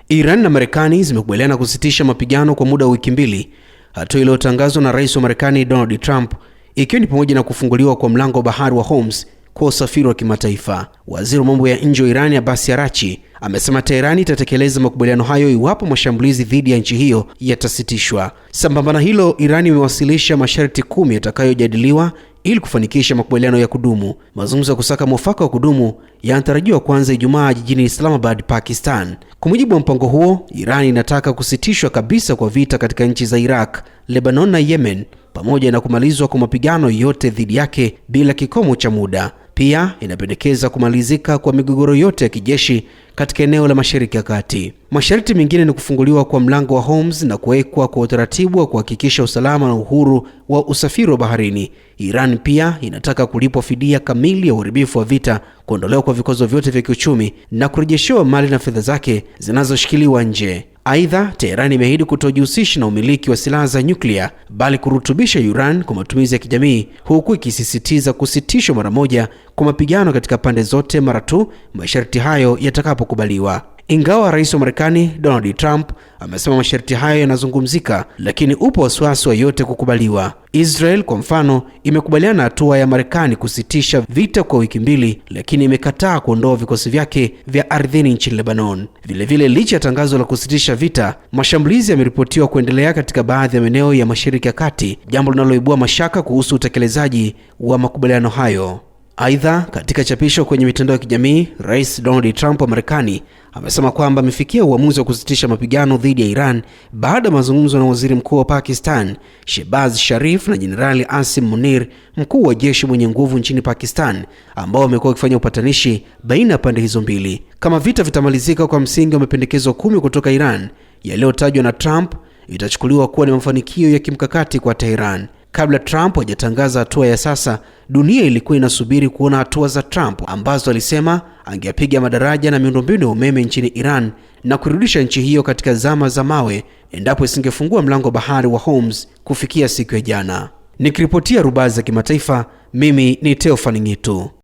Iran na Marekani zimekubaliana kusitisha mapigano kwa muda wa wiki mbili, hatua iliyotangazwa na Rais wa Marekani Donald Trump, ikiwa ni pamoja na kufunguliwa kwa mlango wa bahari wa Hormuz kwa usafiri wa kimataifa. Waziri wa mambo ya nje wa Iran Abbas Araghchi amesema Tehran itatekeleza makubaliano hayo iwapo mashambulizi dhidi ya nchi hiyo yatasitishwa. Sambamba na hilo, Iran imewasilisha masharti 10 yatakayojadiliwa ili kufanikisha makubaliano ya kudumu. Mazungumzo ya kusaka mwafaka wa kudumu yanatarajiwa kuanza Ijumaa jijini Islamabad, Pakistan. Kwa mujibu wa mpango huo, Iran inataka kusitishwa kabisa kwa vita katika nchi za Iraq, Lebanon na Yemen, pamoja na kumalizwa kwa mapigano yote dhidi yake bila kikomo cha muda. Pia inapendekeza kumalizika kwa migogoro yote ya kijeshi katika eneo la Mashariki ya Kati. Masharti mengine ni kufunguliwa kwa mlango wa Hormuz na kuwekwa kwa utaratibu wa kuhakikisha usalama na uhuru wa usafiri wa baharini. Iran pia inataka kulipwa fidia kamili ya uharibifu wa vita, kuondolewa kwa vikwazo vyote vya kiuchumi na kurejeshewa mali na fedha zake zinazoshikiliwa nje. Aidha, Tehran imeahidi kutojihusisha na umiliki wa silaha za nyuklia, bali kurutubisha urani kwa matumizi ya kijamii, huku ikisisitiza kusitishwa mara moja kwa mapigano katika pande zote mara tu masharti hayo yatakapokubaliwa. Ingawa Rais wa Marekani Donald Trump amesema masharti hayo yanazungumzika, lakini upo wasiwasi wa yote kukubaliwa. Israel kwa mfano imekubaliana na hatua ya Marekani kusitisha vita kwa wiki mbili, lakini imekataa kuondoa vikosi vyake vya ardhini nchini Lebanon. Vilevile, licha ya tangazo la kusitisha vita, mashambulizi yameripotiwa kuendelea katika baadhi ya maeneo ya Mashariki ya Kati, jambo linaloibua mashaka kuhusu utekelezaji wa makubaliano hayo. Aidha, katika chapisho kwenye mitandao ya kijamii, Rais Donald Trump wa Marekani amesema kwamba amefikia uamuzi wa kusitisha mapigano dhidi ya Iran baada ya mazungumzo na Waziri Mkuu wa Pakistan Shehbaz Sharif na Jenerali Asim Munir, mkuu wa jeshi mwenye nguvu nchini Pakistan, ambao wamekuwa wakifanya upatanishi baina ya pande hizo mbili. Kama vita vitamalizika kwa msingi wa mapendekezo 10 kutoka Iran yaliyotajwa na Trump, itachukuliwa kuwa ni mafanikio ya kimkakati kwa Tehran. Kabla Trump hajatangaza hatua ya sasa, dunia ilikuwa inasubiri kuona hatua za Trump ambazo alisema angepiga madaraja na miundombinu ya umeme nchini Iran na kurudisha nchi hiyo katika zama za mawe endapo isingefungua mlango bahari wa Hormuz kufikia siku ya jana. Nikiripotia Rubaza Kimataifa, mimi ni Theophane Ngitu.